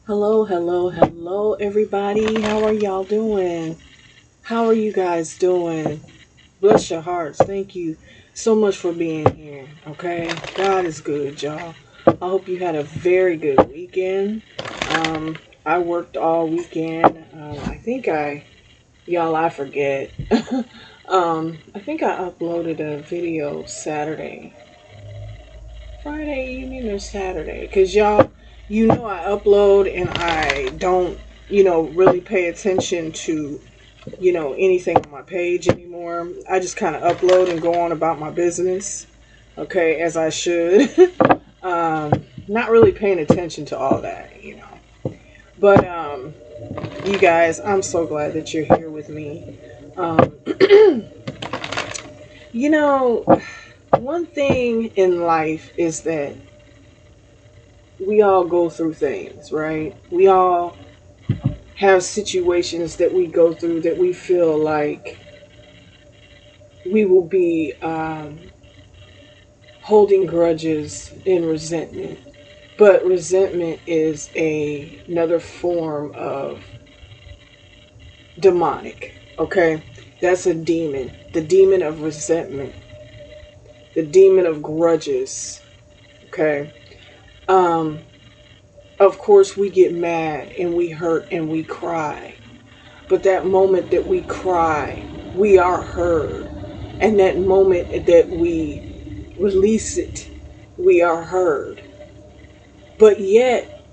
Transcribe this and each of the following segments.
Hello, hello, hello, everybody. How are y'all doing? How are you guys doing? Bless your hearts. Thank you so much for being here. Okay, God is good, y'all. I hope you had a very good weekend. Um, I worked all weekend. I forget. I think I uploaded a video Saturday, Friday evening or Saturday, because y'all, I upload and I don't, really pay attention to, anything on my page anymore. I just kind of upload and go on about my business, okay, as I should. Not really paying attention to all that. But, you guys, I'm so glad that you're here with me. Um, you know, one thing in life is that we all go through things, right? We all have situations that we go through that we feel like we will be holding grudges and resentment. But resentment is another form of demonic, okay? That's a demon. The demon of resentment, the demon of grudges, okay? Um, of course, we get mad and we hurt and we cry. But that moment that we cry, we are heard. And that moment that we release it, we are heard. But yet,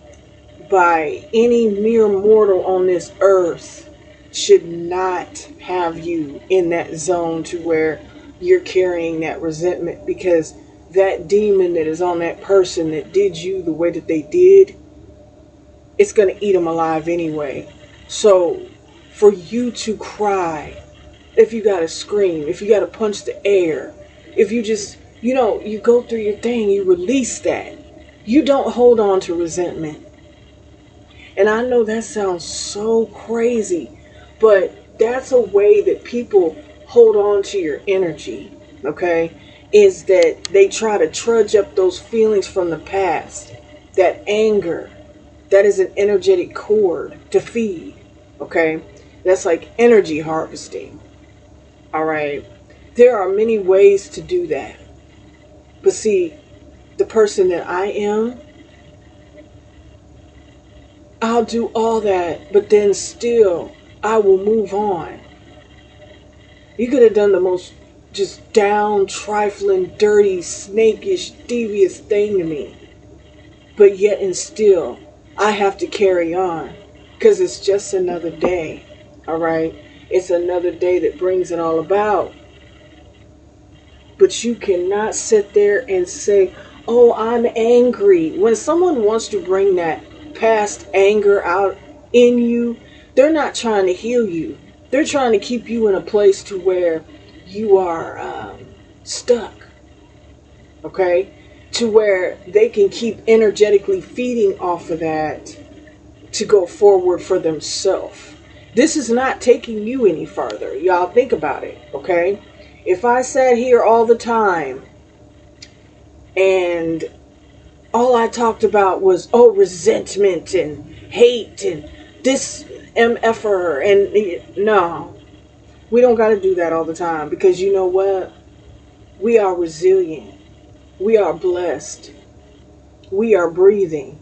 by any mere mortal on this earth, should not have you in that zone to where you're carrying that resentment, because that demon that is on that person that did you the way that they did, it's going to eat them alive anyway. So for you to cry, if you got to scream, if you got to punch the air, if you just, you go through your thing, you release that. You don't hold on to resentment. And I know that sounds so crazy, but that's a way that people hold on to your energy, okay? Is that they try to trudge up those feelings from the past, that anger. That is an energetic cord to feed, okay? That's like energy harvesting, all right? There are many ways to do that. But see, the person that I am, I'll do all that, but then still, I will move on. You could have done the most just down, trifling, dirty, snakish, devious thing to me. But yet and still, I have to carry on. Because it's just another day. Alright? It's another day that brings it all about. But you cannot sit there and say, oh, I'm angry. When someone wants to bring that past anger out in you, they're not trying to heal you. They're trying to keep you in a place to where you are stuck. Okay? To where they can keep energetically feeding off of that to go forward for themselves. This is not taking you any further. Y'all think about it, okay? If I sat here all the time and all I talked about was, resentment and hate and this MFer, and no, we don't got to do that all the time, because you know what? We are resilient. We are blessed. We are breathing.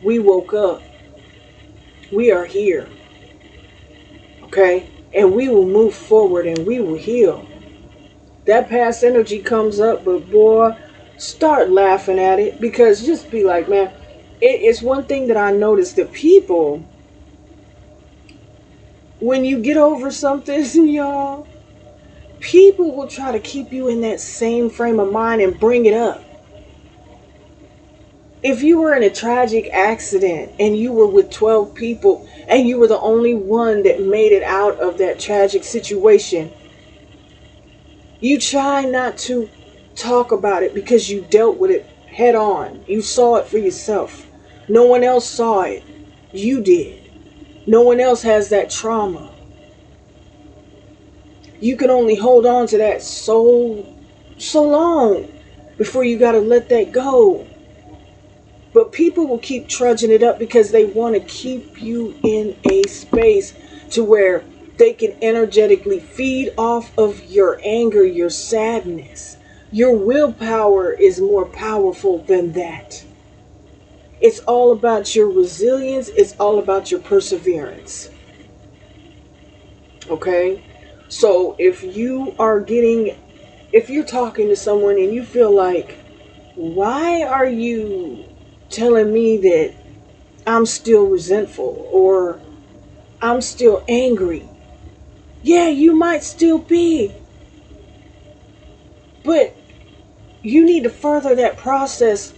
We woke up. We are here. Okay? And we will move forward and we will heal. That past energy comes up, but boy, start laughing at it, because just be like, man, it's one thing that I noticed that people, when you get over something, y'all, people will try to keep you in that same frame of mind and bring it up. If you were in a tragic accident and you were with 12 people and you were the only one that made it out of that tragic situation, you try not to talk about it because you dealt with it head on. You saw it for yourself. No one else saw it. You did. No one else has that trauma. You can only hold on to that so long before you got to let that go. But people will keep trudging it up because they want to keep you in a space to where they can energetically feed off of your anger, your sadness. Your willpower is more powerful than that. It's all about your resilience. It's all about your perseverance. Okay? So if you're talking to someone and you feel like, why are you telling me that I'm still resentful or I'm still angry? Yeah, you might still be, but you need to further that process,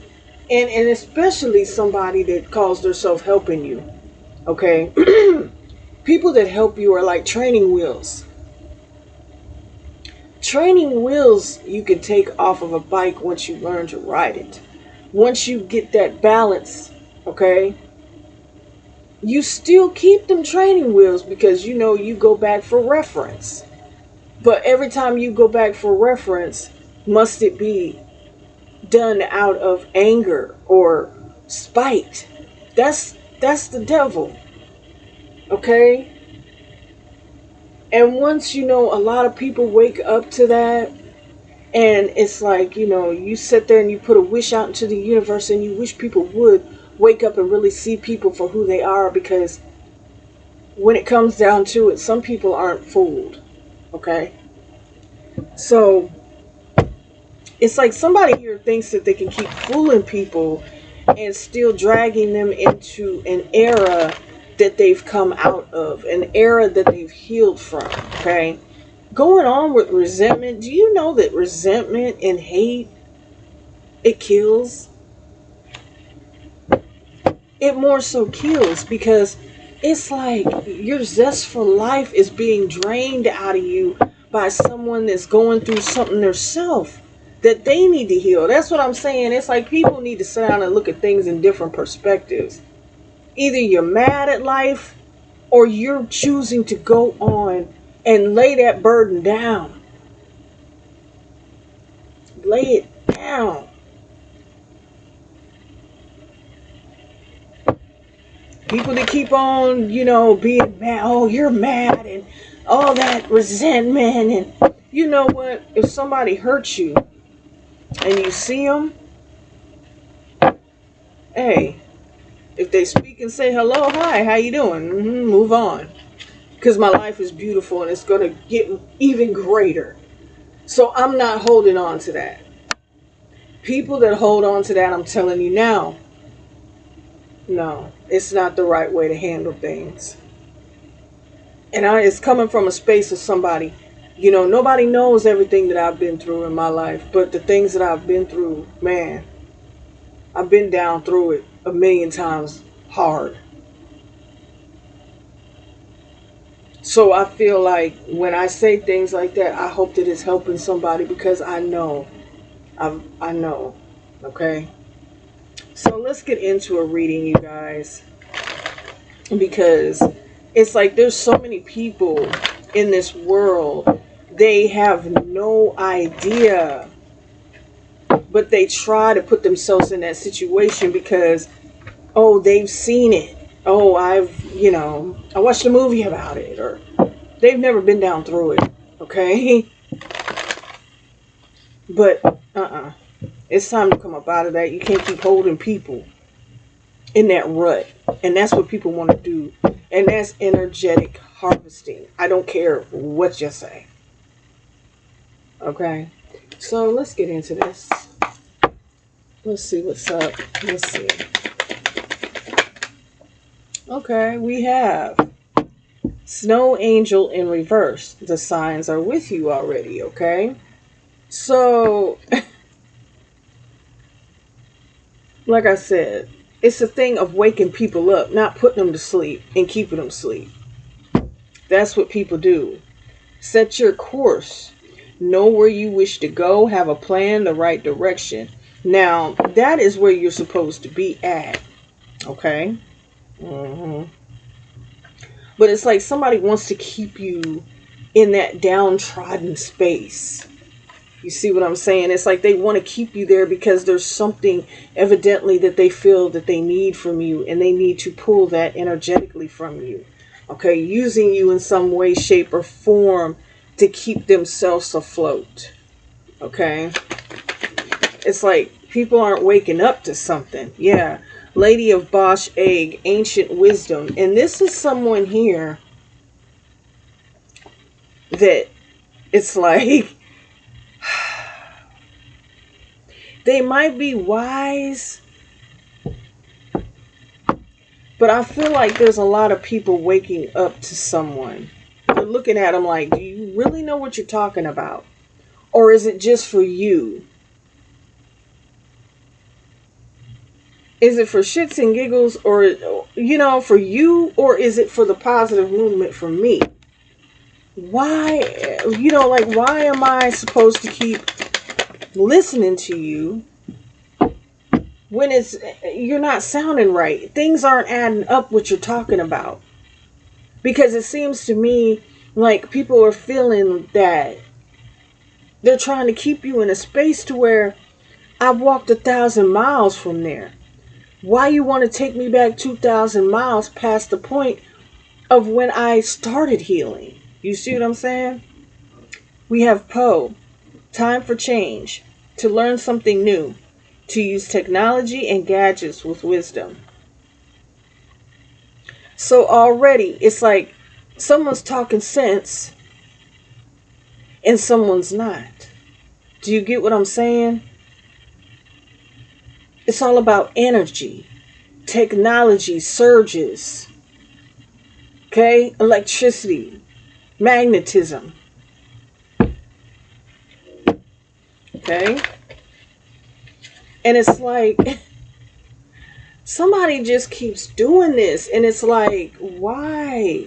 and especially somebody that calls themselves helping you. Okay? People that help you are like training wheels. Training wheels you can take off of a bike once you learn to ride it. Once you get that balance, okay, you still keep them training wheels because you know you go back for reference. But every time you go back for reference, must it be done out of anger or spite? That's the devil. Okay? And once you know a lot of people wake up to that, and it's like, you sit there and you put a wish out into the universe and you wish people would wake up and really see people for who they are, because when it comes down to it, some people aren't fooled. Okay? So it's like somebody here thinks that they can keep fooling people and still dragging them into an era that they've come out of, an era that they've healed from. Okay? Going on with resentment, do you know that resentment and hate, it kills? It more so kills because it's like your zest for life is being drained out of you by someone that's going through something themselves that they need to heal. That's what I'm saying. It's like people need to sit down and look at things in different perspectives. Either you're mad at life or you're choosing to go on and lay that burden down. Lay it down. People that keep on, being mad. Oh, you're mad, and all that resentment. And you know what? If somebody hurts you and you see them, hey, if they speak and say hello, hi, how you doing? Move on. Because my life is beautiful and it's going to get even greater. So I'm not holding on to that. People that hold on to that, I'm telling you now, no, it's not the right way to handle things. And it's coming from a space of somebody, nobody knows everything that I've been through in my life, but the things that I've been through, man, I've been down through it a million times hard. So I feel like when I say things like that, I hope that it's helping somebody because I know, I know, okay? So let's get into a reading, you guys, because it's like there's so many people in this world, they have no idea, but they try to put themselves in that situation because, oh, they've seen it. Oh, I watched a movie about it, or they've never been down through it, okay? But, it's time to come up out of that. You can't keep holding people in that rut. And that's what people want to do. And that's energetic harvesting. I don't care what you say. Okay? So let's get into this. Let's see what's up. Let's see. Okay, we have Snow Angel in reverse. The signs are with you already, okay? So, like I said, it's a thing of waking people up, not putting them to sleep and keeping them asleep. That's what people do. Set your course. Know where you wish to go. Have a plan, the right direction. Now, that is where you're supposed to be at. Okay? But it's like somebody wants to keep you in that downtrodden space. You see what I'm saying? It's like they want to keep you there because there's something evidently that they feel that they need from you, and they need to pull that energetically from you. Okay, using you in some way, shape, or form to keep themselves afloat. Okay, it's like people aren't waking up to something. Yeah, Lady of Bosch Egg, Ancient Wisdom. And this is someone here that it's like they might be wise, but I feel like there's a lot of people waking up to someone. They're looking at them like, do you really know what you're talking about? Or is it just for you? Is it for shits and giggles, or, for you? Or is it for the positive movement for me? Why, why am I supposed to keep listening to you when you're not sounding right? Things aren't adding up what you're talking about. Because it seems to me like people are feeling that they're trying to keep you in a space to where I've walked 1,000 miles from there. Why you want to take me back 2,000 miles past the point of when I started healing? You see what I'm saying? We have Poe. Time for change. To learn something new. To use technology and gadgets with wisdom. So already it's like someone's talking sense and someone's not. Do you get what I'm saying? It's all about energy. Technology surges. Okay? Electricity. Magnetism. Okay? And it's like somebody just keeps doing this, and it's like, why?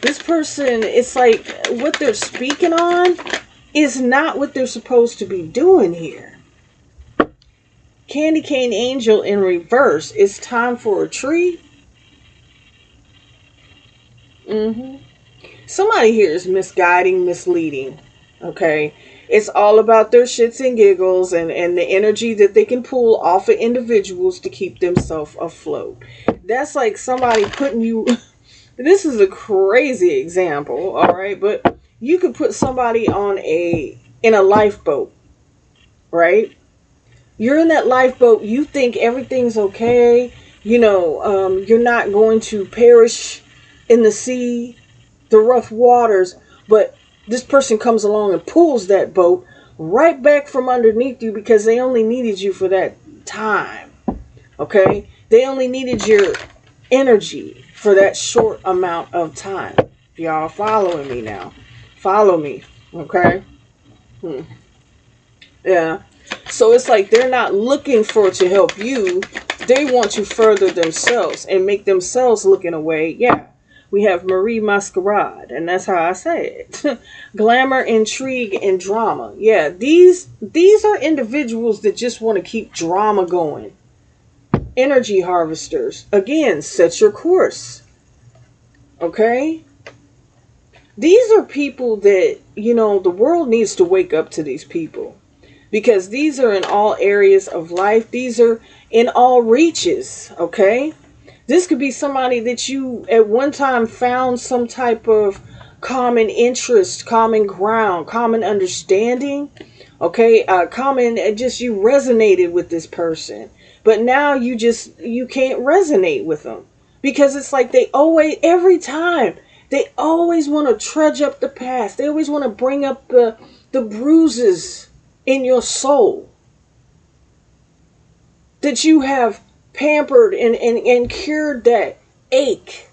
This person, it's like what they're speaking on is not what they're supposed to be doing here. Candy cane angel in reverse. It's time for a tree. Somebody here is misguiding, misleading. Okay, it's all about their shits and giggles and the energy that they can pull off of individuals to keep themselves afloat. That's like somebody putting you. This is a crazy example, all right, but you could put somebody in a lifeboat, right? You're in that lifeboat. You think everything's okay. You're not going to perish in the sea, the rough waters, but this person comes along and pulls that boat right back from underneath you because they only needed you for that time. Okay? They only needed your energy for that short amount of time. Y'all following me now? Follow me. Okay? Yeah. So it's like they're not looking to help you. They want to further themselves and make themselves look in a way. Yeah. We have Marie Masquerade, and that's how I say it. Glamour, intrigue, and drama. Yeah, these are individuals that just want to keep drama going. Energy harvesters. Again, set your course. Okay? These are people that, the world needs to wake up to these people. Because these are in all areas of life. These are in all reaches. Okay? This could be somebody that you at one time found some type of common interest, common ground, common understanding. Okay, common, just you resonated with this person. But now you can't resonate with them. Because it's like every time, they always want to trudge up the past. They always want to bring up the bruises in your soul that you have pampered and cured that ache.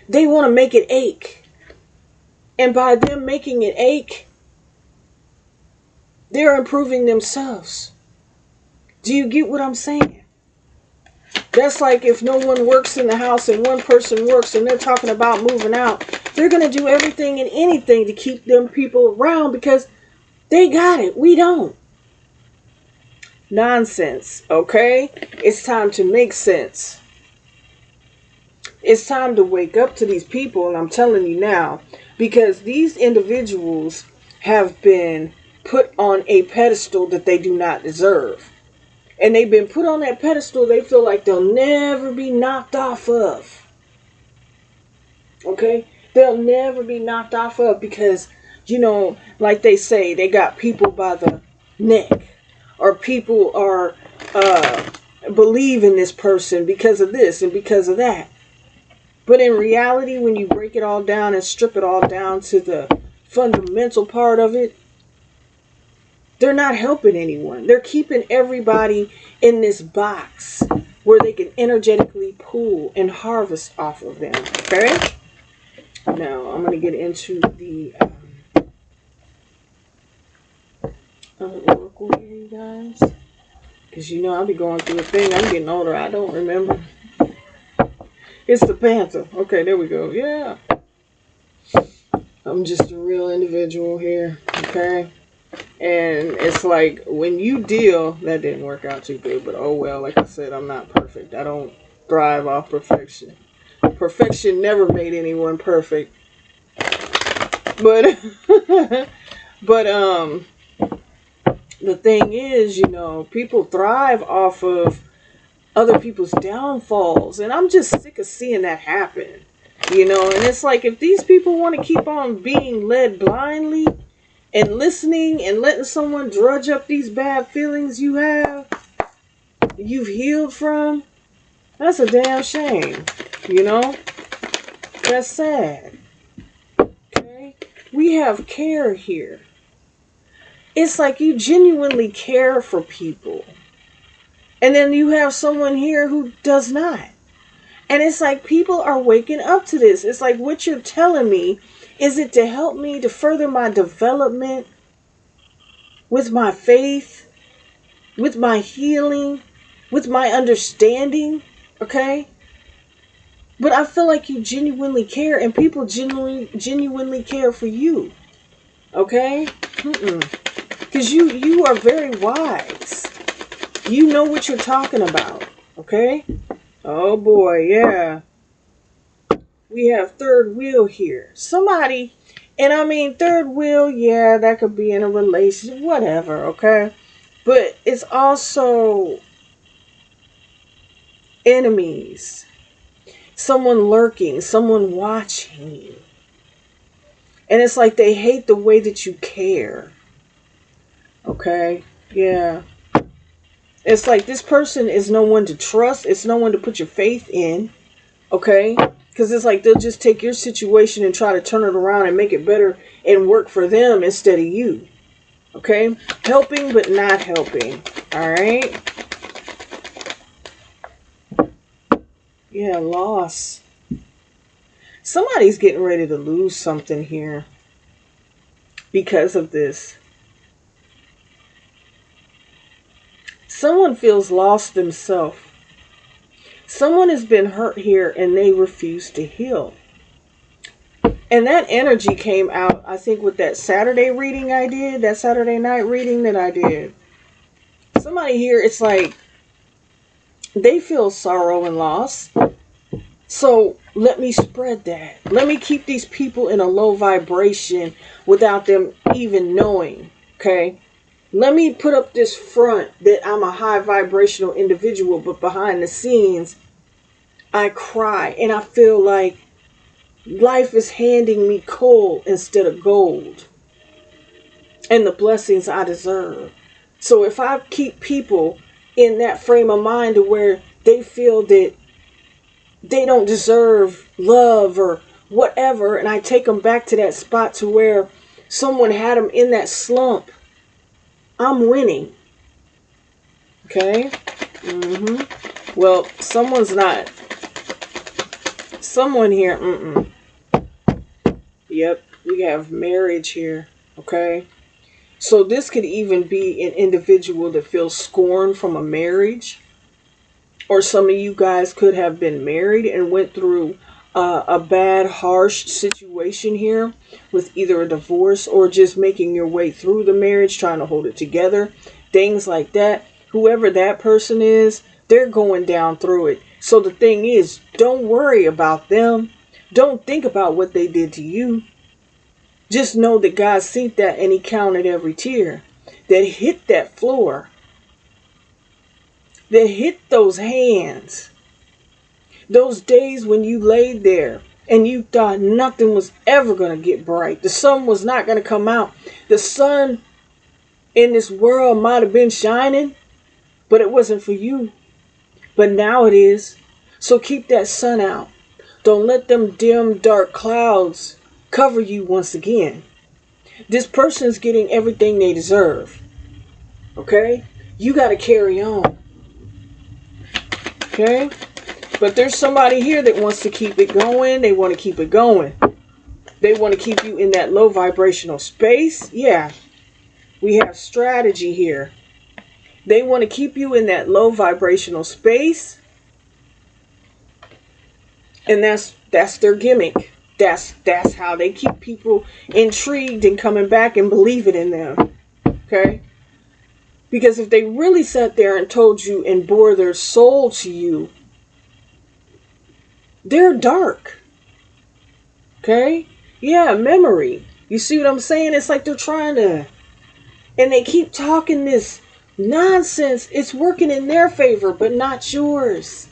They want to make it ache. And by them making it ache, they're improving themselves. Do you get what I'm saying? That's like if no one works in the house and one person works and they're talking about moving out, they're going to do everything and anything to keep them people around because they got it. We don't. Nonsense, okay? It's time to make sense. It's time to wake up to these people, and I'm telling you now, because these individuals have been put on a pedestal that they do not deserve. And they've been put on that pedestal they feel like they'll never be knocked off of. Okay? They'll never be knocked off of because, like they say, they got people by the neck. Or people are believe in this person because of this and because of that. But in reality, when you break it all down and strip it all down to the fundamental part of it, they're not helping anyone. They're keeping everybody in this box where they can energetically pull and harvest off of them. Okay? Now, I'm going to get into the oracle here, you guys. Because I'll be going through a thing. I'm getting older. I don't remember. It's the Panther. Okay, there we go. Yeah. I'm just a real individual here. Okay? And it's like when you deal, that didn't work out too good, but oh well, like I said, I'm not perfect. I don't thrive off perfection. Perfection never made anyone perfect. But the thing is, people thrive off of other people's downfalls, and I'm just sick of seeing that happen. And it's like if these people want to keep on being led blindly and listening and letting someone drudge up these bad feelings you've healed from, that's a damn shame. That's sad. Okay? We have care here. It's like you genuinely care for people. And then you have someone here who does not. And it's like people are waking up to this. It's like what you're telling me, is it to help me to further my development with my faith, with my healing, with my understanding, okay? But I feel like you genuinely care, and people genuinely care for you, okay? Because you are very wise. You know what you're talking about, okay? Oh boy, yeah. We have third wheel here. Somebody, and I mean third wheel, yeah, that could be in a relationship, whatever, okay? But it's also enemies. Someone lurking, someone watching you. And it's like they hate the way that you care. Okay? Yeah. It's like this person is no one to trust. It's no one to put your faith in. Okay? Because it's like they'll just take your situation and try to turn it around and make it better and work for them instead of you. Okay? Helping but not helping. Alright? Yeah, loss. Somebody's getting ready to lose something here because of this. Someone feels lost themselves. Someone has been hurt here and they refuse to heal. And that energy came out, I think, with that Saturday reading I did, that Saturday night reading that I did. Somebody here, it's like they feel sorrow and loss. So let me spread that. Let me keep these people in a low vibration without them even knowing. Okay? Let me put up this front that I'm a high vibrational individual, but behind the scenes, I cry and I feel like life is handing me coal instead of gold and the blessings I deserve. So if I keep people in that frame of mind to where they feel that they don't deserve love or whatever, and I take them back to that spot to where someone had them in that slump, I'm winning. Okay? Well, someone's not. Someone here, Yep, we have marriage here. Okay? So this could even be an individual that feels scorned from a marriage. Or some of you guys could have been married and went through a bad, harsh situation here with either a divorce or just making your way through the marriage, trying to hold it together, things like that. Whoever that person is, they're going down through it. So the thing is, don't worry about them. Don't think about what they did to you. Just know that God seen that and he counted every tear that hit that floor, that hit those hands. Those days when you laid there and you thought nothing was ever going to get bright. The sun was not going to come out. The sun in this world might have been shining, but it wasn't for you. But now it is. So keep that sun out. Don't let them dim, dark clouds cover you once again. This person's getting everything they deserve. Okay? You got to carry on. Okay? But there's somebody here that wants to keep it going. They want to keep it going. They want to keep you in that low vibrational space. Yeah. We have strategy here. They want to keep you in that low vibrational space. And that's their gimmick. That's how they keep people intrigued and coming back and believing in them. Okay? Because if they really sat there and told you and bore their soul to you, they're dark. Okay? Yeah, memory. You see what I'm saying? It's like they're trying to, and they keep talking this nonsense. It's working in their favor, but not yours.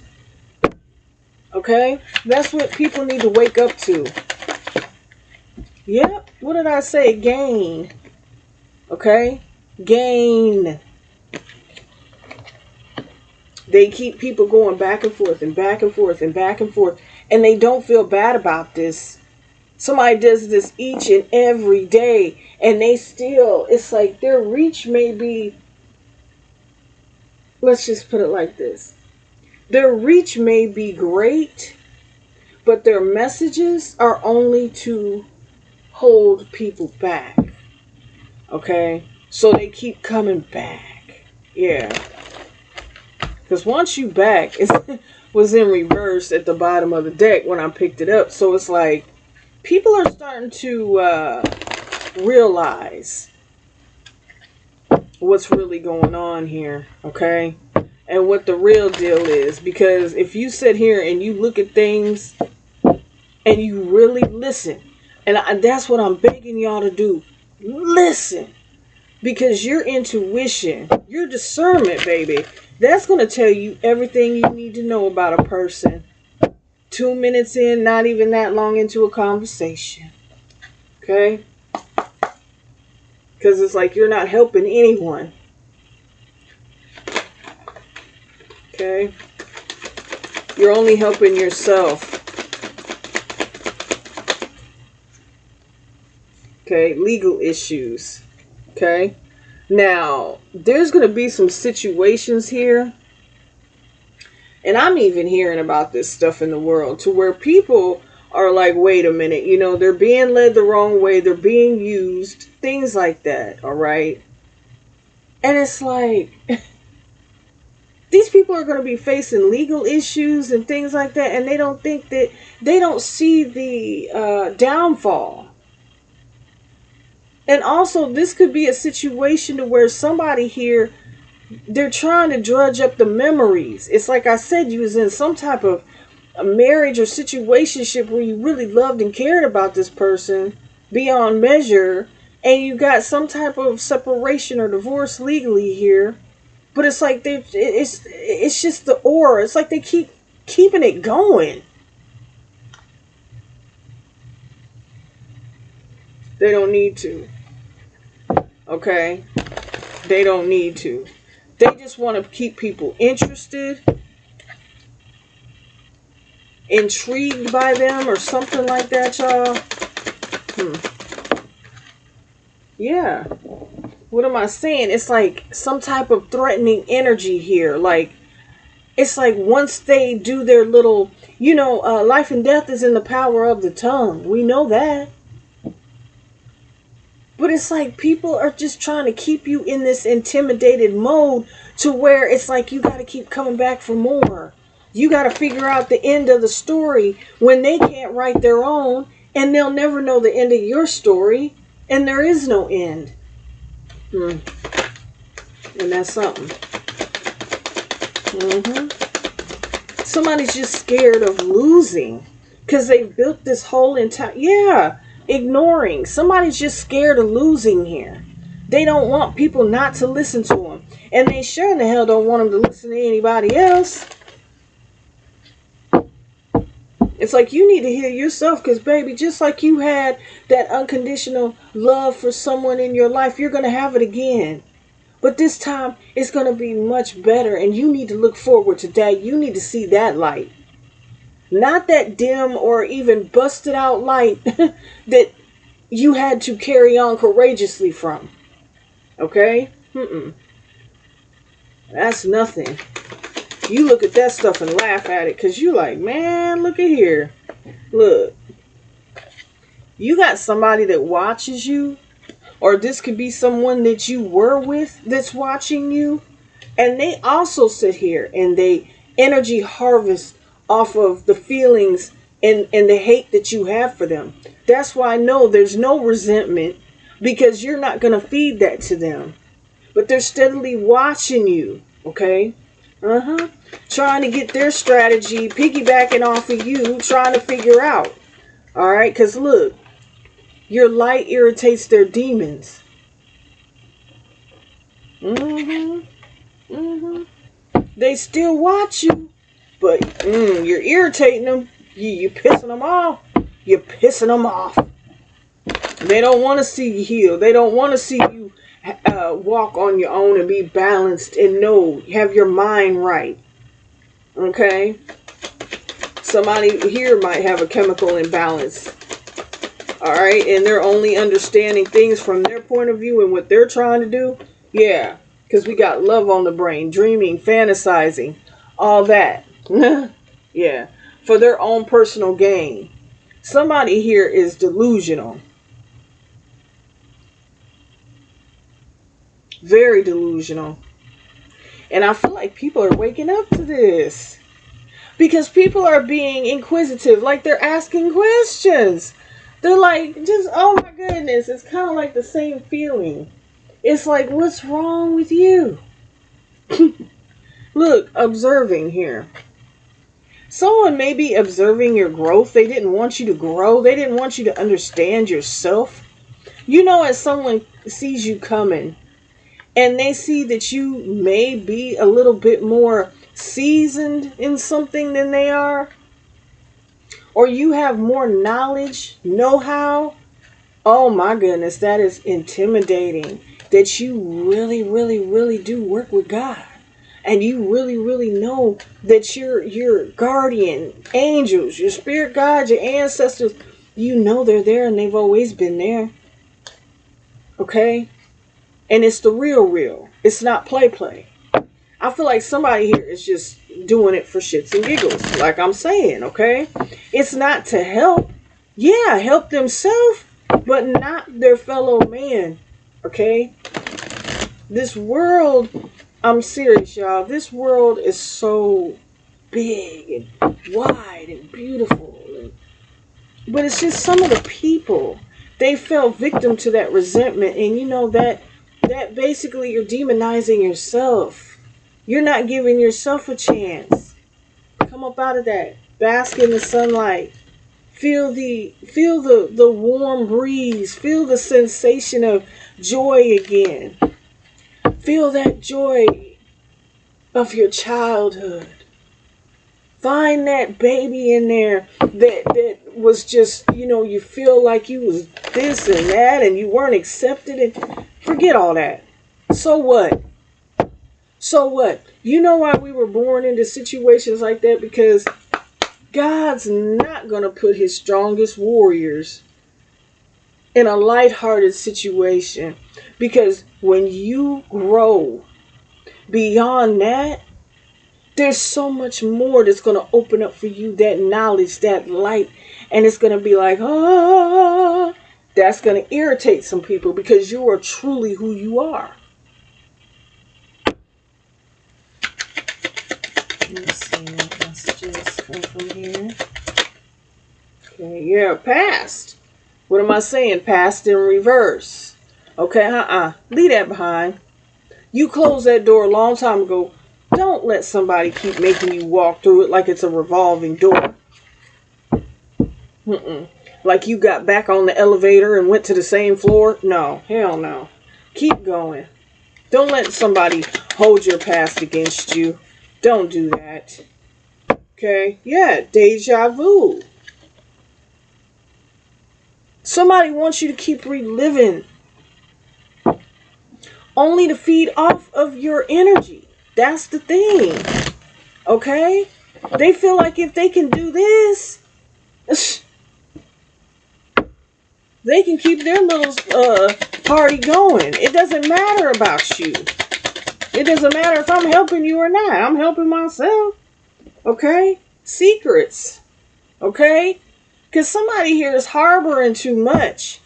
Okay? That's what people need to wake up to. Yep. What did I say? Gain. Okay? Gain. They keep people going back and forth and back and forth and back and forth. And they don't feel bad about this. Somebody does this each and every day. And they still, it's like their reach may be, let's just put it like this. Their reach may be great, but their messages are only to hold people back. Okay? So they keep coming back. Yeah. Because once you back, it was in reverse at the bottom of the deck when I picked it up. So it's like, people are starting to realize what's really going on here. Okay? And what the real deal is. Because if you sit here and you look at things and you really listen, and that's what I'm begging y'all to do. Listen. Because your intuition, your discernment, baby, that's going to tell you everything you need to know about a person. 2 minutes in, not even that long into a conversation. Okay? Because it's like you're not helping anyone. Okay? You're only helping yourself. Okay? Legal issues. Okay? Now, there's going to be some situations here. And I'm even hearing about this stuff in the world to where people are like, wait a minute, you know, they're being led the wrong way. They're being used. Things like that. All right? And it's like, these people are going to be facing legal issues and things like that. And they don't think that, they don't see the downfall. And also, this could be a situation to where somebody here, they're trying to drudge up the memories. It's like I said, you was in some type of a marriage or situationship where you really loved and cared about this person beyond measure, and you got some type of separation or divorce legally here. But it's like it's just the aura. It's like they keep keeping it going. They don't need to. Okay? They don't need to. They just want to keep people interested, intrigued by them, or something like that, y'all. Yeah. What am I saying? It's like some type of threatening energy here. Like, it's like once they do their little, you know, life and death is in the power of the tongue. We know that. But it's like people are just trying to keep you in this intimidated mode to where it's like you got to keep coming back for more. You got to figure out the end of the story when they can't write their own, and they'll never know the end of your story, and there is no end. And that's something. Somebody's just scared of losing because they built this whole entire, yeah, ignoring. Somebody's just scared of losing here. They don't want people not to listen to them. And they sure in the hell don't want them to listen to anybody else. It's like you need to hear yourself, because baby, just like you had that unconditional love for someone in your life, you're going to have it again. But this time it's going to be much better, and you need to look forward to that. You need to see that light. Not that dim or even busted out light that you had to carry on courageously from. Okay? That's nothing. You look at that stuff and laugh at it, because you like, man, look at here. Look. You got somebody that watches you, or this could be someone that you were with that's watching you, and they also sit here and they energy harvest off of the feelings and the hate that you have for them. That's why I know there's no resentment, because you're not going to feed that to them. But they're steadily watching you, okay? Trying to get their strategy, piggybacking off of you, trying to figure out. All right? Because look, your light irritates their demons. They still watch you, but you're irritating them. You're pissing them off. You're pissing them off. They don't want to see you heal. They don't want to see you walk on your own and be balanced and have your mind right. Okay? Somebody here might have a chemical imbalance. Alright? And they're only understanding things from their point of view and what they're trying to do. Yeah. Because we got love on the brain. Dreaming, fantasizing. All that. Yeah. For their own personal gain. Somebody here is delusional. Very delusional. And I feel like people are waking up to this. Because people are being inquisitive. Like they're asking questions. They're like, oh my goodness. It's kind of like the same feeling. It's like, what's wrong with you? Look, observing here. Someone may be observing your growth. They didn't want you to grow. They didn't want you to understand yourself. You know, as someone sees you coming, and they see that you may be a little bit more seasoned in something than they are, or you have more knowledge, know-how, oh my goodness, that is intimidating. That you really, really, really do work with God. And you really, really know that your guardian angels, your spirit guides, your ancestors, you know they're there and they've always been there. Okay? And it's the real. It's not play. I feel like somebody here is just doing it for shits and giggles. Like I'm saying, okay? It's not to help. Yeah, help themselves, but not their fellow man. Okay? This world, I'm serious, y'all. This world is so big and wide and beautiful. But it's just some of the people, they fell victim to that resentment. And you know that basically you're demonizing yourself. You're not giving yourself a chance. Come up out of that. Bask in the sunlight. Feel the warm breeze. Feel the sensation of joy again. Feel that joy of your childhood. Find that baby in there that was just, you feel like you was this and that and you weren't accepted, and forget all that. So what? So what? You know why we were born into situations like that? Because God's not going to put his strongest warriors in a lighthearted situation. Because when you grow beyond that, there's so much more that's going to open up for you, that knowledge, that light. And it's going to be like, that's going to irritate some people because you are truly who you are. Let's see what messages come from here. Okay, yeah, past. What am I saying? Past in reverse. Okay, leave that behind. You closed that door a long time ago. Don't let somebody keep making you walk through it like it's a revolving door. Like you got back on the elevator and went to the same floor. No, hell no. Keep going. Don't let somebody hold your past against you. Don't do that. Okay? Yeah, deja vu. Somebody wants you to keep reliving only to feed off of your energy. That's the thing. Okay? They feel like if they can do this, they can keep their little party going. It doesn't matter about you. It doesn't matter if I'm helping you or not. I'm helping myself. Okay? Secrets. Okay? Because somebody here is harboring too much.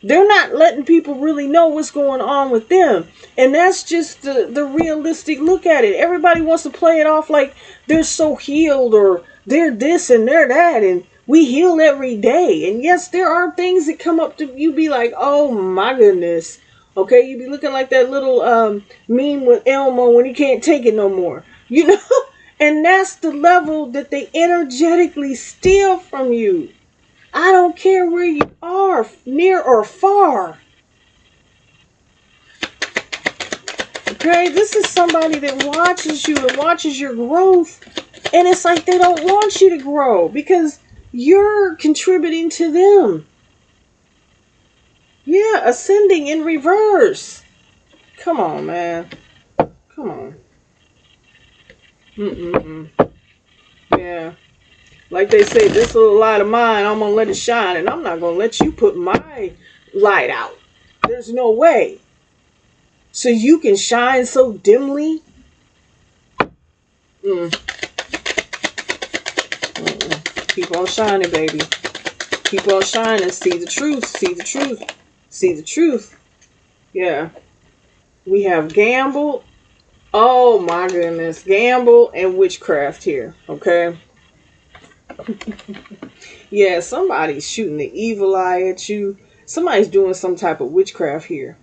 They're not letting people really know what's going on with them. And that's just the realistic look at it. Everybody wants to play it off like they're so healed or they're this and they're that. And we heal every day. And yes, there are things that come up to you be like, oh my goodness. Okay, you be looking like that little meme with Elmo when he can't take it no more. You know? And that's the level that they energetically steal from you. I don't care where you are, near or far. Okay, this is somebody that watches you and watches your growth. And it's like they don't want you to grow because you're contributing to them. Yeah, ascending in reverse. Come on, man. Come on. Yeah. Like they say, this little light of mine, I'm going to let it shine. And I'm not going to let you put my light out. There's no way. So you can shine so dimly. Keep on shining, baby. Keep on shining. See the truth. See the truth. See the truth. Yeah. We have gamble. Oh my goodness. Gamble and witchcraft here. Okay. Yeah, somebody's shooting the evil eye at you. Somebody's doing some type of witchcraft here.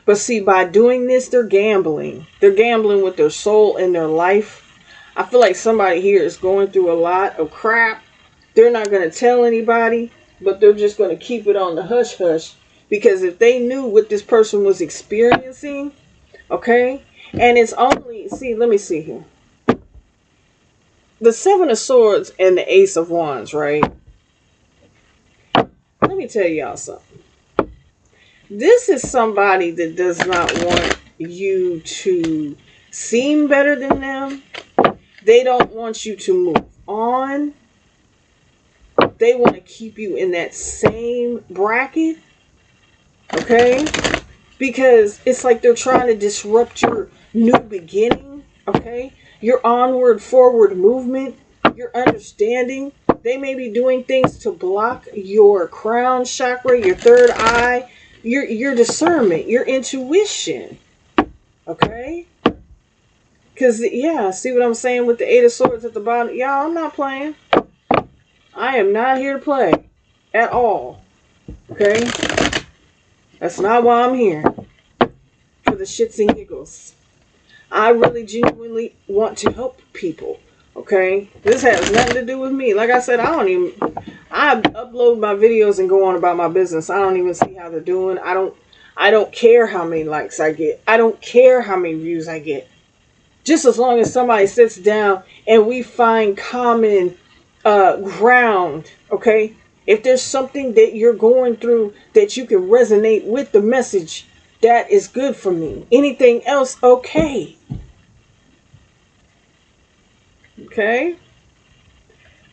But see, by doing this, they're gambling. They're gambling with their soul and their life. I feel like somebody here is going through a lot of crap. They're not going to tell anybody, but they're just going to keep it on the hush hush. Because if they knew what this person was experiencing, okay, and it's only, see, let me see here. The Seven of Swords and the Ace of Wands, right? Let me tell y'all something. This is somebody that does not want you to seem better than them. They don't want you to move on. They want to keep you in that same bracket. Okay? Because it's like they're trying to disrupt your new beginning. Okay? Your onward, forward movement. Your understanding. They may be doing things to block your crown chakra, your third eye, your discernment, your intuition. Okay? Because, yeah, see what I'm saying with the Eight of Swords at the bottom? Y'all, I'm not playing. I am not here to play at all. Okay? That's not why I'm here. For the shits and giggles. I really genuinely want to help people. Okay? This has nothing to do with me. Like I said, I upload my videos and go on about my business. I don't even see how they're doing. I don't care how many likes I get. I don't care how many views I get. Just as long as somebody sits down and we find common ground, okay? If there's something that you're going through that you can resonate with the message, that is good for me. Anything else, okay. Okay?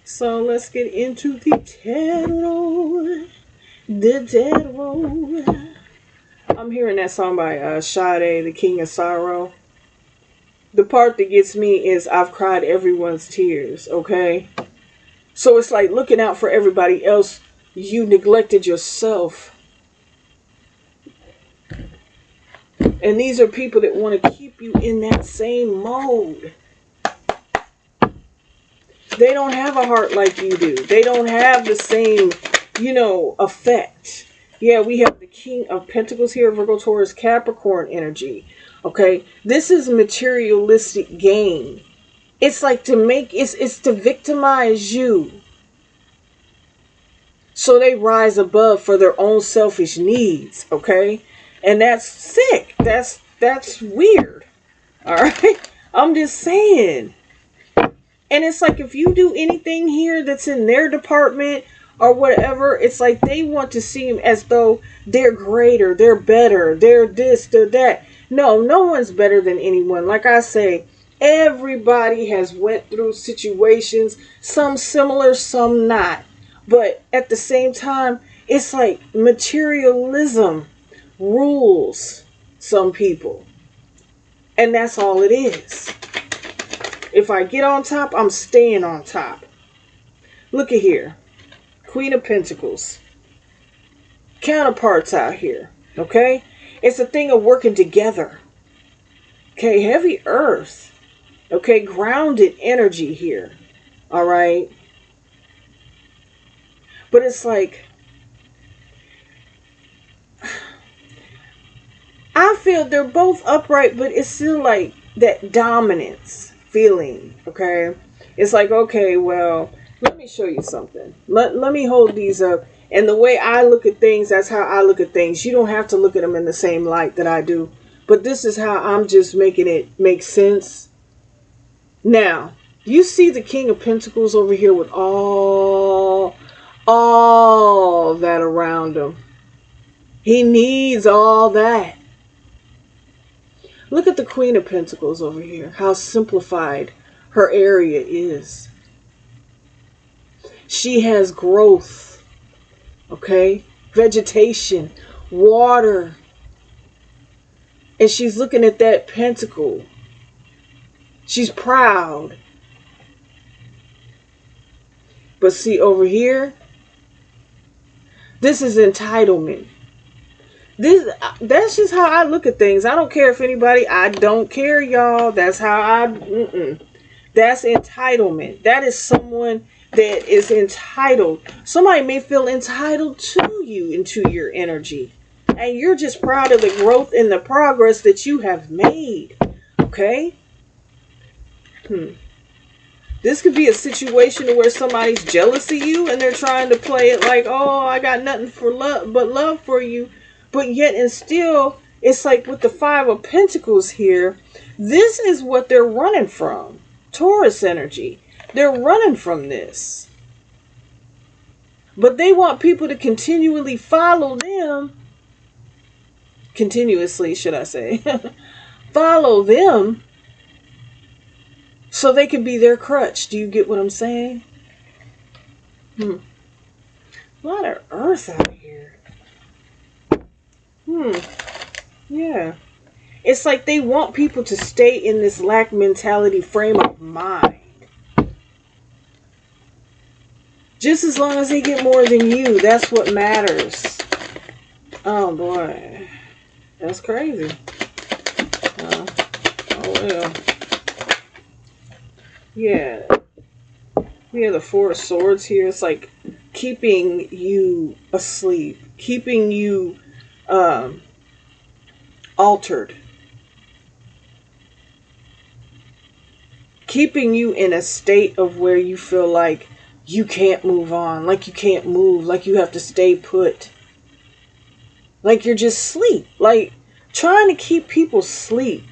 So let's get into the tarot. The tarot. I'm hearing that song by Sade, The King of Sorrow. The part that gets me is I've cried everyone's tears, okay? So it's like looking out for everybody else. You neglected yourself. And these are people that want to keep you in that same mode. They don't have a heart like you do. They don't have the same, effect. Yeah, we have the King of Pentacles here, Virgo, Taurus, Capricorn energy. Okay, this is materialistic gain. It's like it's to victimize you. So they rise above for their own selfish needs, okay? And that's sick. That's weird. All right? I'm just saying. And it's like if you do anything here that's in their department or whatever, it's like they want to seem as though they're greater, they're better, they're this, they're that. No, no one's better than anyone. Like I say, everybody has went through situations, some similar, some not. But at the same time, it's like materialism rules some people. And that's all it is. If I get on top, I'm staying on top. Look at here. Queen of Pentacles. Counterparts out here. Okay? It's a thing of working together. Okay? Heavy earth. Okay? Grounded energy here. Alright? But it's like, I feel they're both upright, but it's still like that dominance feeling, okay? It's like, okay, well, let me show you something. Let me hold these up. And the way I look at things, that's how I look at things. You don't have to look at them in the same light that I do. But this is how I'm just making it make sense. Now, you see the King of Pentacles over here with all that around him. He needs all that. Look at the Queen of Pentacles over here. How simplified her area is. She has growth. Okay? Vegetation. Water. And she's looking at that pentacle. She's proud. But see over here, this is entitlement. That's just how I look at things. I don't care if anybody, I don't care, y'all. That's how that's entitlement. That is someone that is entitled. Somebody may feel entitled to you, into your energy. And you're just proud of the growth and the progress that you have made. Okay? This could be a situation where somebody's jealous of you and they're trying to play it like, oh, I got nothing for love but love for you. But yet and still, it's like with the Five of Pentacles here, this is what they're running from. Taurus energy. They're running from this. But they want people to continually follow them. Continuously, should I say. Follow them. So they can be their crutch. Do you get what I'm saying? A lot of earth out here. Yeah. It's like they want people to stay in this lack mentality frame of mind. Just as long as they get more than you, that's what matters. Oh boy. That's crazy. Oh well. Yeah. We have the Four of Swords here. It's like keeping you asleep. Keeping you altered. Keeping you in a state of where you feel like you can't move on. Like you can't move. Like you have to stay put. Like you're just asleep. Like trying to keep people asleep.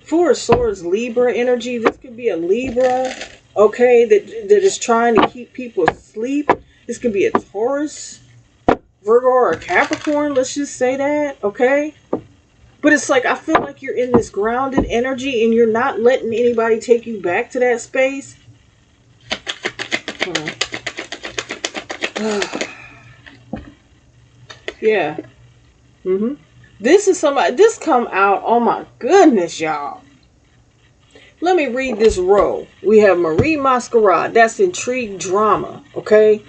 Four of Swords, Libra energy. This could be a Libra, okay, that is trying to keep people asleep. This could be a Taurus, Virgo, or a Capricorn. Let's just say that, okay? But it's like I feel like you're in this grounded energy and you're not letting anybody take you back to that space. Yeah. This is somebody, this come out, oh my goodness, y'all. Let me read this row. We have Marie Masquerade, that's intrigue, drama, okay?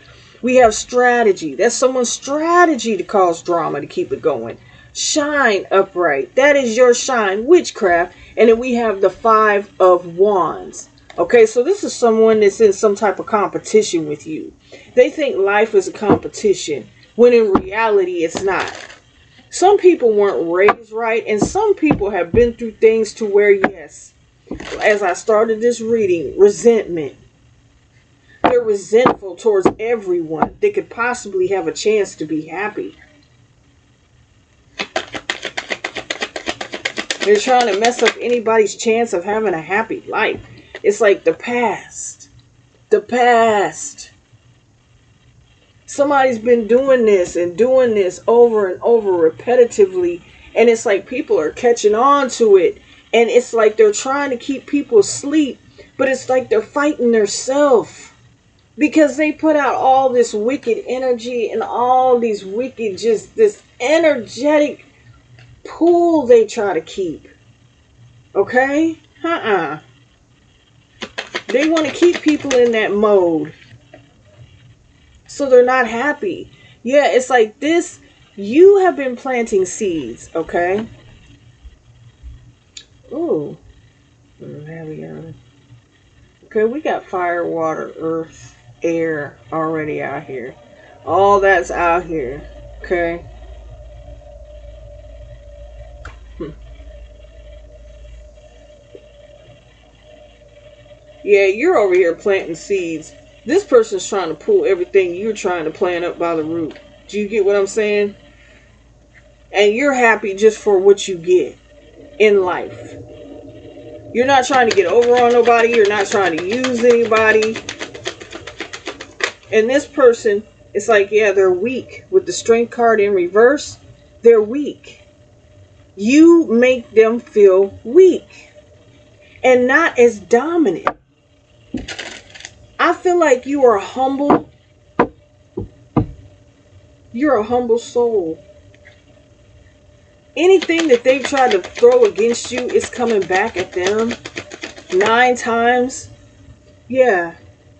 We have strategy, that's someone's strategy to cause drama, to keep it going. Shine, upright, that is your shine, witchcraft. And then we have the Five of Wands. Okay, so this is someone that's in some type of competition with you. They think life is a competition, when in reality it's not. Some people weren't raised right, and some people have been through things to where, yes, as I started this reading, resentment. They're They're resentful towards everyone that could possibly have a chance to be happy. They're trying to mess up anybody's chance of having a happy life. It's like the past. The past. Somebody's been doing this over and over repetitively. And it's like people are catching on to it. And it's like they're trying to keep people asleep. But it's like they're fighting themselves. Because they put out all this wicked energy and all these wicked, just this energetic pool they try to keep. Okay? They want to keep people in that mode. So they're not happy. Yeah, it's like this. You have been planting seeds, okay? Ooh. Heavy on. Okay, we got fire, water, earth, air already out here. All that's out here. Okay? Yeah, you're over here planting seeds. This person's trying to pull everything you're trying to plant up by the root. Do you get what I'm saying? And you're happy just for what you get in life. You're not trying to get over on nobody. You're not trying to use anybody. And this person, it's like, yeah, they're weak. With the strength card in reverse, they're weak. You make them feel weak and not as dominant. I feel like you are humble. You're a humble soul. Anything that they try to throw against you is coming back at them 9 times. Yeah.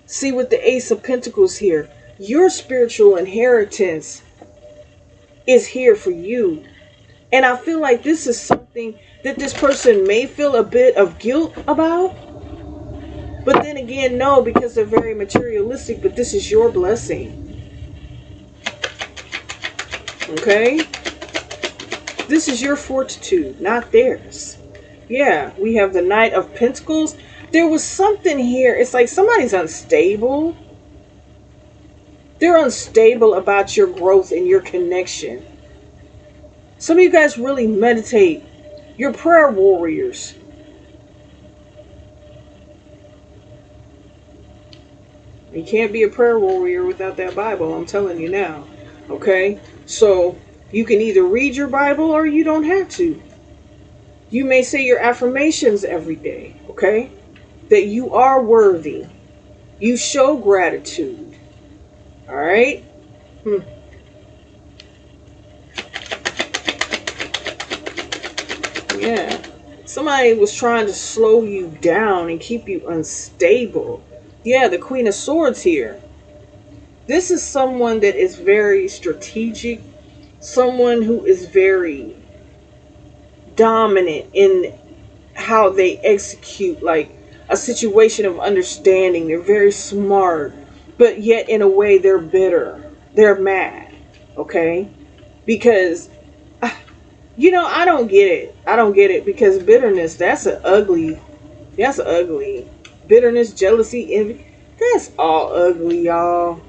See, with the Ace of Pentacles here, your spiritual inheritance is here for you. And I feel like this is something that this person may feel a bit of guilt about. But then again, no, because they're very materialistic, but this is your blessing. Okay? This is your fortitude, not theirs. Yeah, we have the Knight of Pentacles. There was something here. It's like somebody's unstable. They're unstable about your growth and your connection. Some of you guys really meditate. You're prayer warriors. You can't be a prayer warrior without that Bible, I'm telling you now. Okay? So, you can either read your Bible or you don't have to. You may say your affirmations every day, okay? That you are worthy. You show gratitude. Alright? Yeah. Somebody was trying to slow you down and keep you unstable. Yeah, the Queen of Swords here. This is someone that is very strategic. Someone who is very dominant in how they execute like a situation of understanding. They're very smart, but yet in a way they're bitter. They're mad. Okay? Because, I don't get it. I don't get it because bitterness, that's ugly. Bitterness, jealousy, envy, that's all ugly, y'all.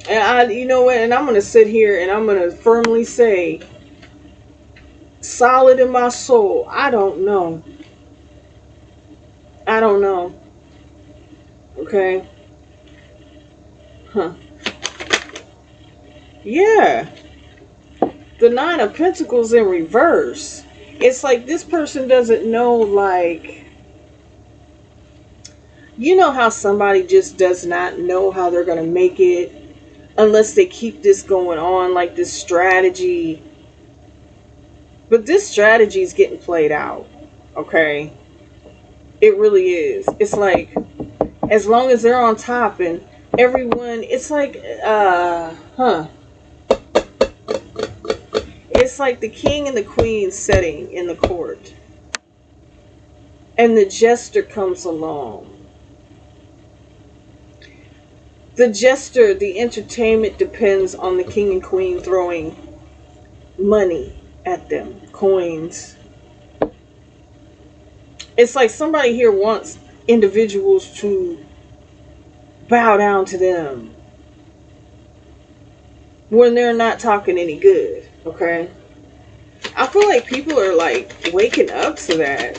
And you know what? And I'm going to sit here and I'm going to firmly say, solid in my soul, I don't know. I don't know. Okay? Yeah. The Nine of Pentacles in reverse. It's like this person doesn't know, like, you know how somebody just does not know how they're going to make it unless they keep this going on, like this strategy. But this strategy is getting played out. Okay? It really is. It's like, as long as they're on top and everyone, it's like, it's like the king and the queen sitting in the court. And the jester comes along. The jester, the entertainment depends on the king and queen throwing money at them, coins. It's like somebody here wants individuals to bow down to them when they're not talking any good. Okay, I feel like people are like waking up to that.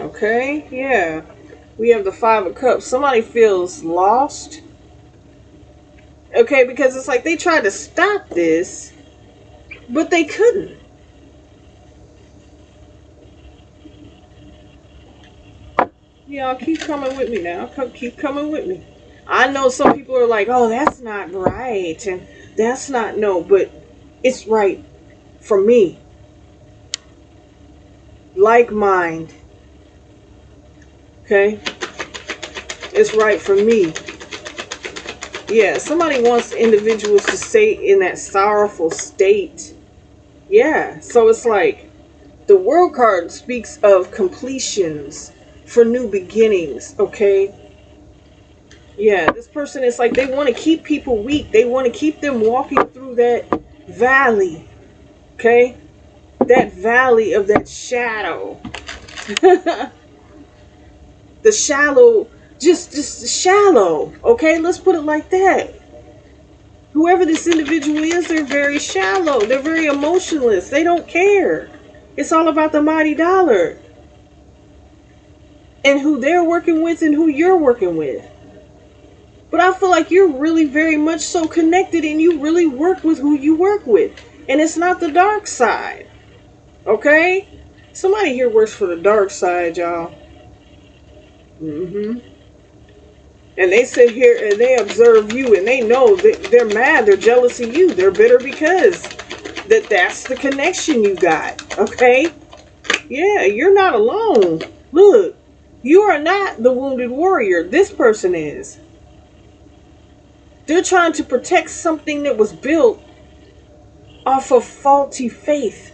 Okay, yeah. We have the Five of Cups. Somebody feels lost. Okay, because it's like they tried to stop this, but they couldn't. Y'all keep coming with me now. Keep coming with me. I know some people are like, oh, that's not right. And that's not, no, but it's right for me. Like mind. Okay? It's right for me. Yeah, somebody wants individuals to stay in that sorrowful state. Yeah, so it's like the world card speaks of completions for new beginnings, okay? Yeah, this person is like they want to keep people weak. They want to keep them walking through that valley, okay? That valley of that shadow. The shallow, just shallow, okay? Let's put it like that. Whoever this individual is, they're very shallow. They're very emotionless. They don't care. It's all about the mighty dollar and who they're working with and who you're working with. But I feel like you're really very much so connected and you really work with who you work with. And it's not the dark side. Okay? Somebody here works for the dark side, y'all. Mm-hmm. And they sit here and they observe you and they know that they're mad, they're jealous of you, they're bitter because that's the connection you got. Okay? Yeah, you're not alone. Look, you are not the wounded warrior. This person is. They're trying to protect something that was built off of faulty faith.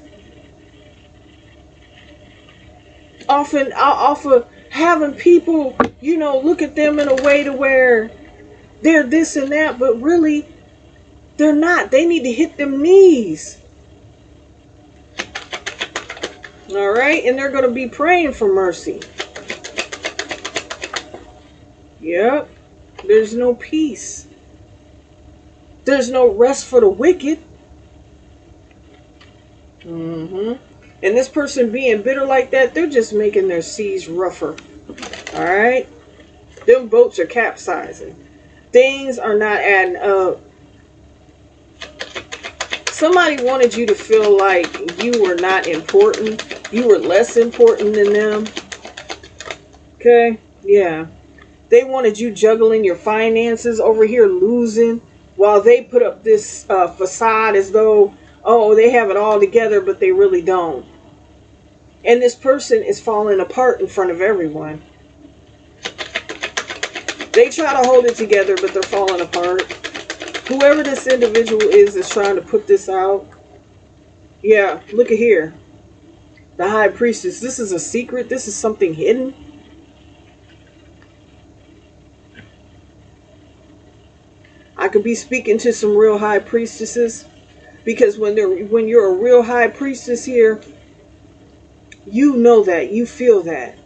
Off of having people, look at them in a way to where they're this and that, but really, they're not. They need to hit them knees. All right? And they're going to be praying for mercy. Yep. There's no peace. There's no rest for the wicked. Mm-hmm. And this person being bitter like that, they're just making their seas rougher. All right? Them boats are capsizing. Things are not adding up. Somebody wanted you to feel like you were not important. You were less important than them. Okay? Yeah. They wanted you juggling your finances over here, losing, while they put up this facade as though, oh, they have it all together, but they really don't. And this person is falling apart in front of everyone. They try to hold it together, but they're falling apart. Whoever this individual is trying to put this out. Yeah, look at here. The High Priestess. This is a secret. This is something hidden. I could be speaking to some real High Priestesses. Because when you're a real High Priestess here, you know that. You feel that.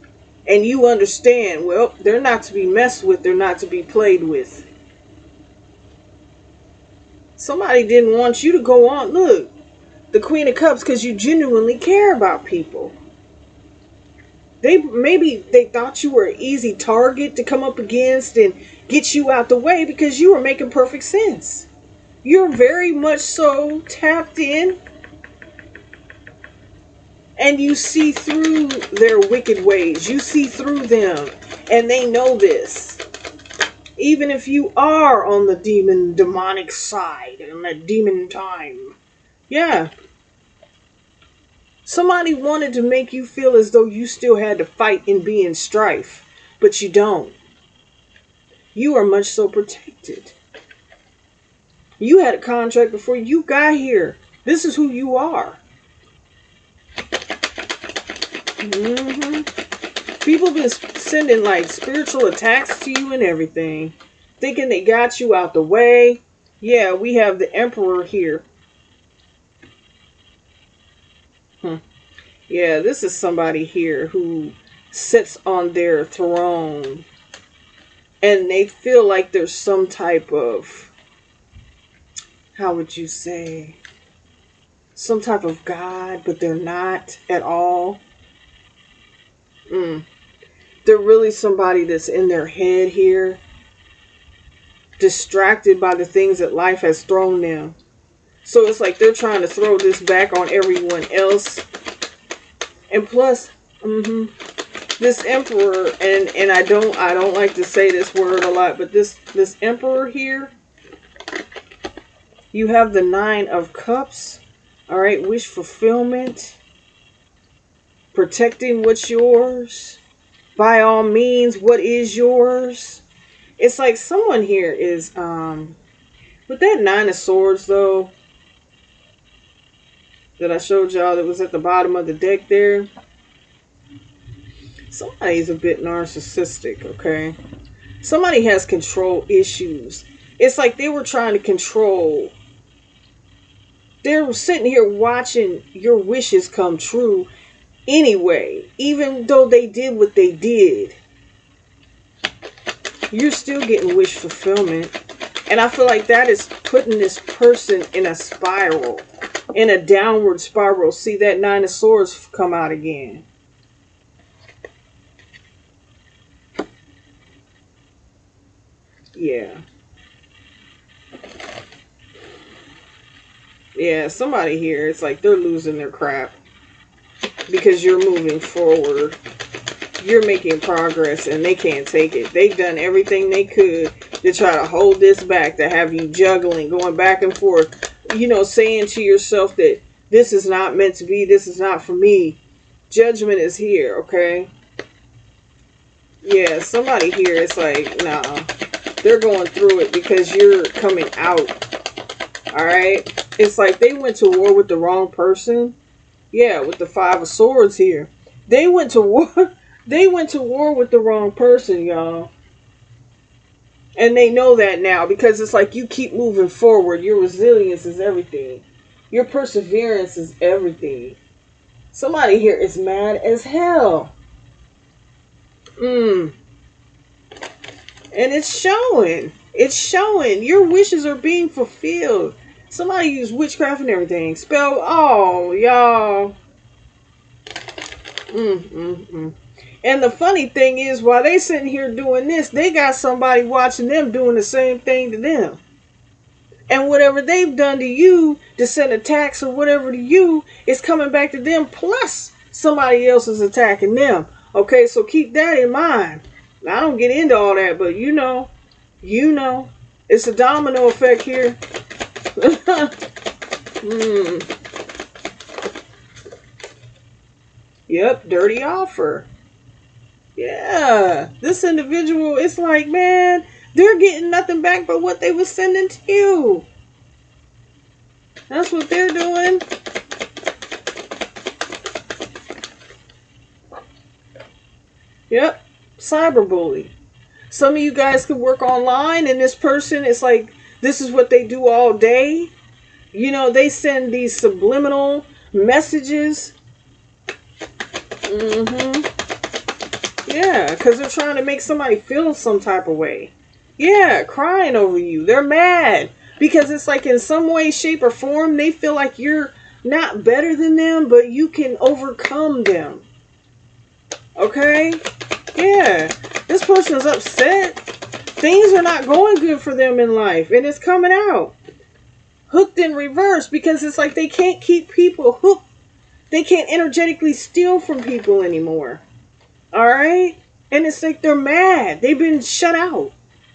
And you understand, well, they're not to be messed with. They're not to be played with. Somebody didn't want you to go on. Look, the Queen of Cups, because you genuinely care about people. Maybe they thought you were an easy target to come up against and get you out the way because you were making perfect sense. You're very much so tapped in. And you see through their wicked ways. You see through them. And they know this. Even if you are on the demonic side, on that demon time. Yeah. Somebody wanted to make you feel as though you still had to fight and be in strife. But you don't. You are much so protected. You had a contract before you got here. This is who you are. Mm-hmm. People have been sending like spiritual attacks to you and everything. Thinking they got you out the way. Yeah, we have the Emperor here. Yeah, this is somebody here who sits on their throne, and they feel like there's some type of, how would you say, some type of God, but they're not at all. They're really somebody that's in their head here, distracted by the things that life has thrown them. So it's like they're trying to throw this back on everyone else. And plus, this emperor, and I don't like to say this word a lot, but this emperor here, you have the 9 of Cups. All right, wish fulfillment, protecting what's yours. By all means, what is yours? It's like someone here is with that 9 of Swords though, that I showed y'all that was at the bottom of the deck there. Somebody's a bit narcissistic, okay? Somebody has control issues. It's like they were trying to control. They're sitting here watching your wishes come true anyway. Even though they did what they did, you're still getting wish fulfillment. And I feel like that is putting this person in a spiral, in a downward spiral. See that 9 of Swords come out again. Yeah. Yeah, somebody here, it's like they're losing their crap. Because you're moving forward. You're making progress and they can't take it. They've done everything they could to try to hold this back, to have you juggling, going back and forth. You know, saying to yourself that this is not meant to be, this is not for me. Judgment is here, okay? Yeah, somebody here, it's like, nah. They're going through it because you're coming out. Alright? It's like they went to war with the wrong person. Yeah, with the 5 of Swords here. They went to war. They went to war with the wrong person, y'all. And they know that now because it's like you keep moving forward. Your resilience is everything. Your perseverance is everything. Somebody here is mad as hell. And it's showing. It's showing. Your wishes are being fulfilled. Somebody used witchcraft and everything. Spell, oh, y'all. And the funny thing is, while they sitting here doing this, they got somebody watching them doing the same thing to them. And whatever they've done to you, to send attacks or whatever to you, is coming back to them. Plus, somebody else is attacking them. Okay, so keep that in mind. Now, I don't get into all that, but you know, it's a domino effect here. Yep, dirty offer. Yeah, this individual, it's like, man, they're getting nothing back but what they were sending to you. That's what they're doing. Yep, cyberbully. Some of you guys could work online, and this person, it's like, this is what they do all day. You know, they send these subliminal messages. Yeah, because they're trying to make somebody feel some type of way. Yeah, crying over you. They're mad. Because it's like in some way, shape, or form, they feel like you're not better than them, but you can overcome them. Okay? Yeah. This person is upset. Things are not going good for them in life. And it's coming out. Hooked in reverse. Because it's like they can't keep people hooked. They can't energetically steal from people anymore. Alright? And it's like they're mad. They've been shut out.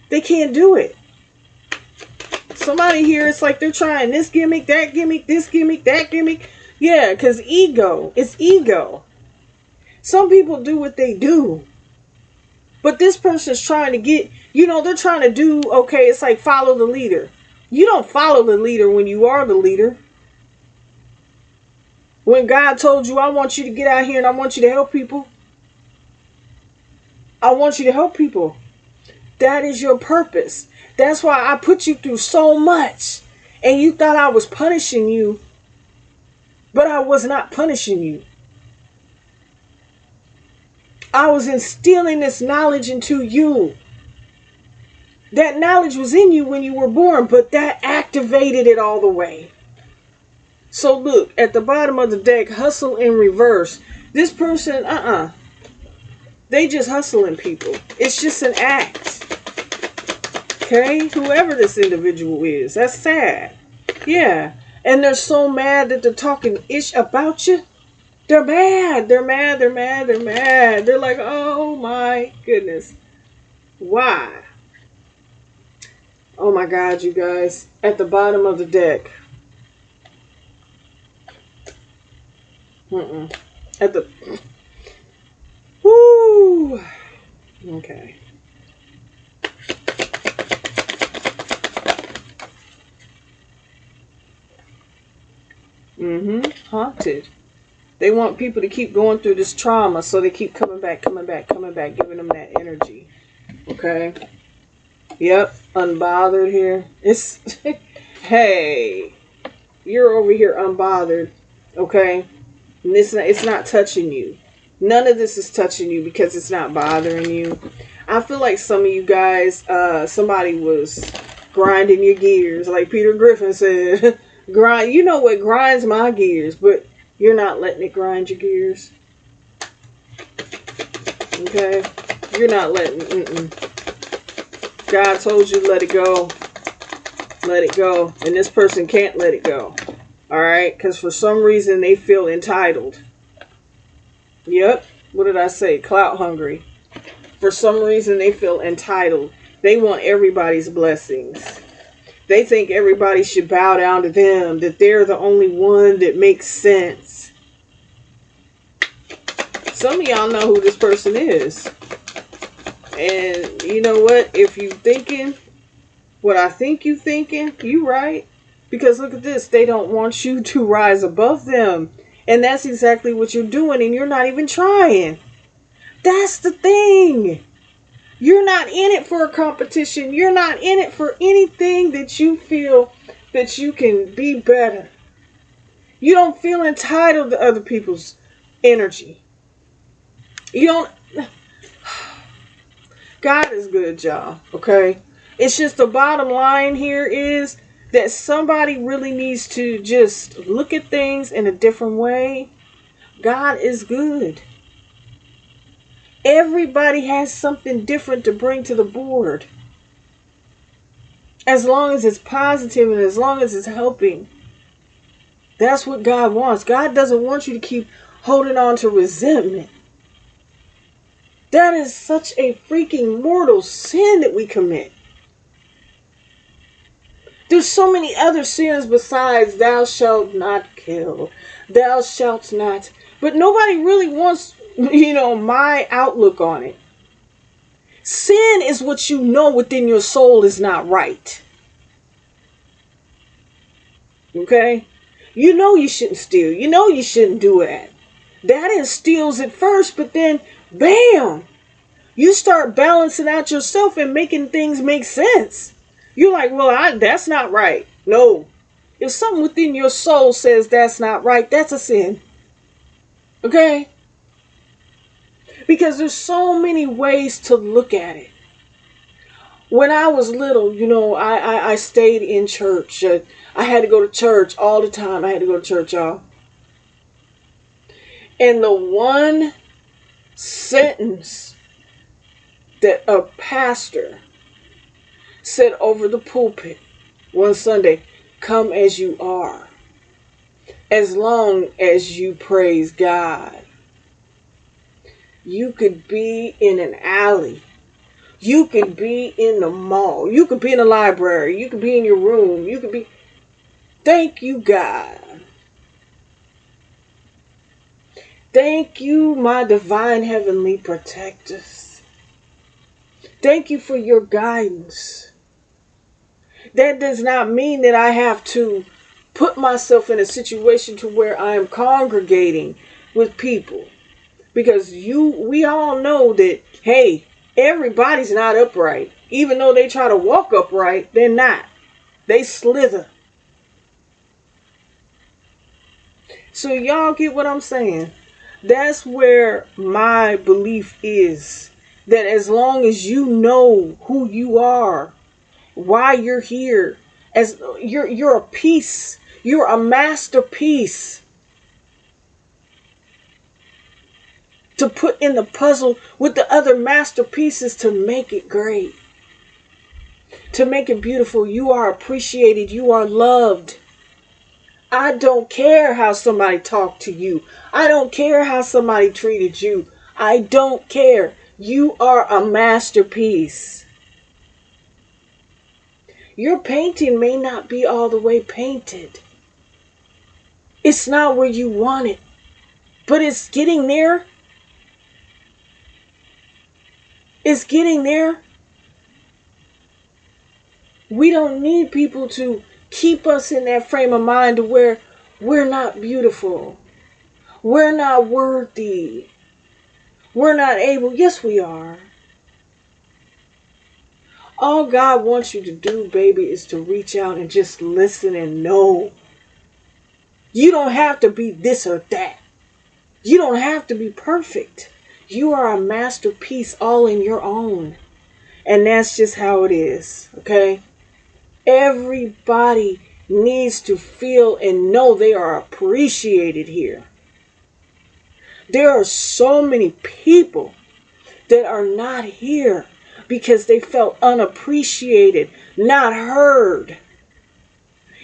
They can't do it. Somebody here, it's like they're trying this gimmick, that gimmick, this gimmick, that gimmick. Yeah, because ego. It's ego. Some people do what they do. But this person's trying to get, you know, they're trying to do, okay, it's like follow the leader. You don't follow the leader when you are the leader. When God told you, I want you to get out here and I want you to help people. I want you to help people. That is your purpose. That's why I put you through so much. And you thought I was punishing you. But I was not punishing you. I was instilling this knowledge into you. That knowledge was in you when you were born, but that activated it all the way. So look, at the bottom of the deck, hustle in reverse. This person, they just hustling people. It's just an act. Okay? Whoever this individual is. That's sad. Yeah. And they're so mad that they're talking ish about you. They're mad. They're mad. They're mad. They're mad. They're like, oh my goodness. Why? Oh my God, you guys. At the bottom of the deck. At the... Woo! Okay. Haunted. They want people to keep going through this trauma, so they keep coming back, giving them that energy. Okay? Yep, unbothered here. It's, hey, you're over here unbothered, okay? And it's not touching you. None of this is touching you because it's not bothering you. I feel like some of you guys, somebody was grinding your gears, like Peter Griffin said. Grind. You know what grinds my gears, but you're not letting it grind your gears. Okay? You're not letting... God told you let it go. Let it go. And this person can't let it go. Alright? Because for some reason they feel entitled. Yep. What did I say? Clout hungry. For some reason they feel entitled. They want everybody's blessings. They think everybody should bow down to them. That they're the only one that makes sense. Some of y'all know who this person is. And you know what? If you thinking what I think you thinking, you right. Because look at this. They don't want you to rise above them. And that's exactly what you're doing. And you're not even trying. That's the thing. You're not in it for a competition. You're not in it for anything that you feel that you can be better. You don't feel entitled to other people's energy. You don't... God is good, y'all. Okay? It's just the bottom line here is that somebody really needs to just look at things in a different way. God is good. Everybody has something different to bring to the board. As long as it's positive and as long as it's helping. That's what God wants. God doesn't want you to keep holding on to resentment. That is such a freaking mortal sin that we commit. There's so many other sins besides thou shalt not kill. Thou shalt not. But nobody really wants, my outlook on it. Sin is what you know within your soul is not right. Okay? You know you shouldn't steal. You know you shouldn't do that. That instills it first, but then, bam! You start balancing out yourself and making things make sense. You're like, well, that's not right. No. If something within your soul says that's not right, that's a sin. Okay? Because there's so many ways to look at it. When I was little, I stayed in church. I had to go to church all the time. I had to go to church, y'all. And the one sentence that a pastor said over the pulpit one Sunday, come as you are. As long as you praise God. You could be in an alley. You could be in the mall. You could be in the library. You could be in your room. You could be... Thank you, God. Thank you, my divine heavenly protectors. Thank you for your guidance. That does not mean that I have to put myself in a situation to where I am congregating with people. Because we all know that, hey, everybody's not upright. Even though they try to walk upright, they're not. They slither. So y'all get what I'm saying? That's where my belief is, that as long as you know who you are, why you're here, as you're a piece, you're a masterpiece to put in the puzzle with the other masterpieces to make it great, to make it beautiful. You are appreciated, you are loved. I don't care how somebody talked to you. I don't care how somebody treated you. I don't care. You are a masterpiece. Your painting may not be all the way painted. It's not where you want it, but it's getting there. It's getting there. We don't need people to keep us in that frame of mind to where we're not beautiful. We're not worthy. We're not able. Yes, we are. All God wants you to do, baby, is to reach out and just listen and know. You don't have to be this or that. You don't have to be perfect. You are a masterpiece all in your own. And that's just how it is, okay? Everybody needs to feel and know they are appreciated here. There are so many people that are not here because they felt unappreciated, not heard.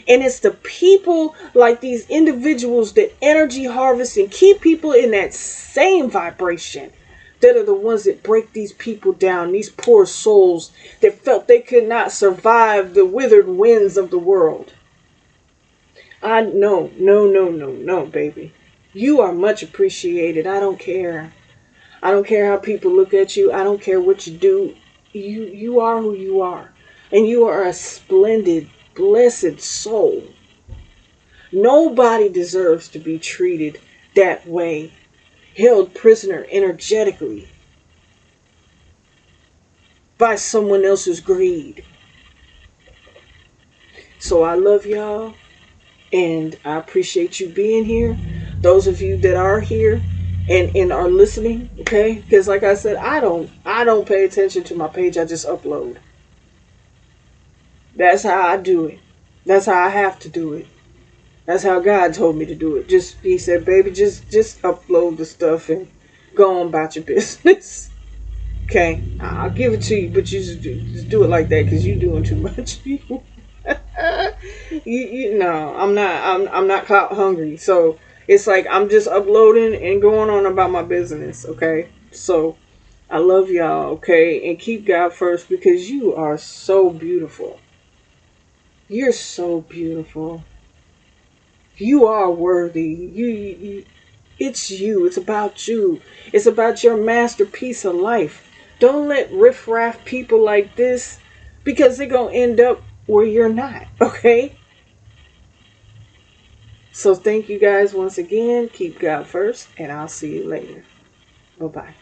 And it's the people like these individuals that energy harvest and keep people in that same vibration that are the ones that break these people down, these poor souls that felt they could not survive the withered winds of the world. No, baby. You are much appreciated. I don't care. I don't care how people look at you. I don't care what you do. You are who you are. And you are a splendid, blessed soul. Nobody deserves to be treated that way, held prisoner energetically by someone else's greed. So I love y'all, and I appreciate you being here. Those of you that are here and are listening, okay? Because like I said, I don't pay attention to my page. I just upload. That's how I do it. That's how I have to do it. That's how God told me to do it. He said, baby, just upload the stuff and go on about your business. Okay, I'll give it to you, but you just do it like that because you're doing too much. No, I'm not clout hungry. So it's like I'm just uploading and going on about my business. Okay, so I love y'all. Okay, and keep God first because you are so beautiful. You're so beautiful. You are worthy. It's you. It's about you. It's about your masterpiece of life. Don't let riffraff people like this, because they're going to end up where you're not. Okay? So thank you guys once again. Keep God first, and I'll see you later. Bye-bye.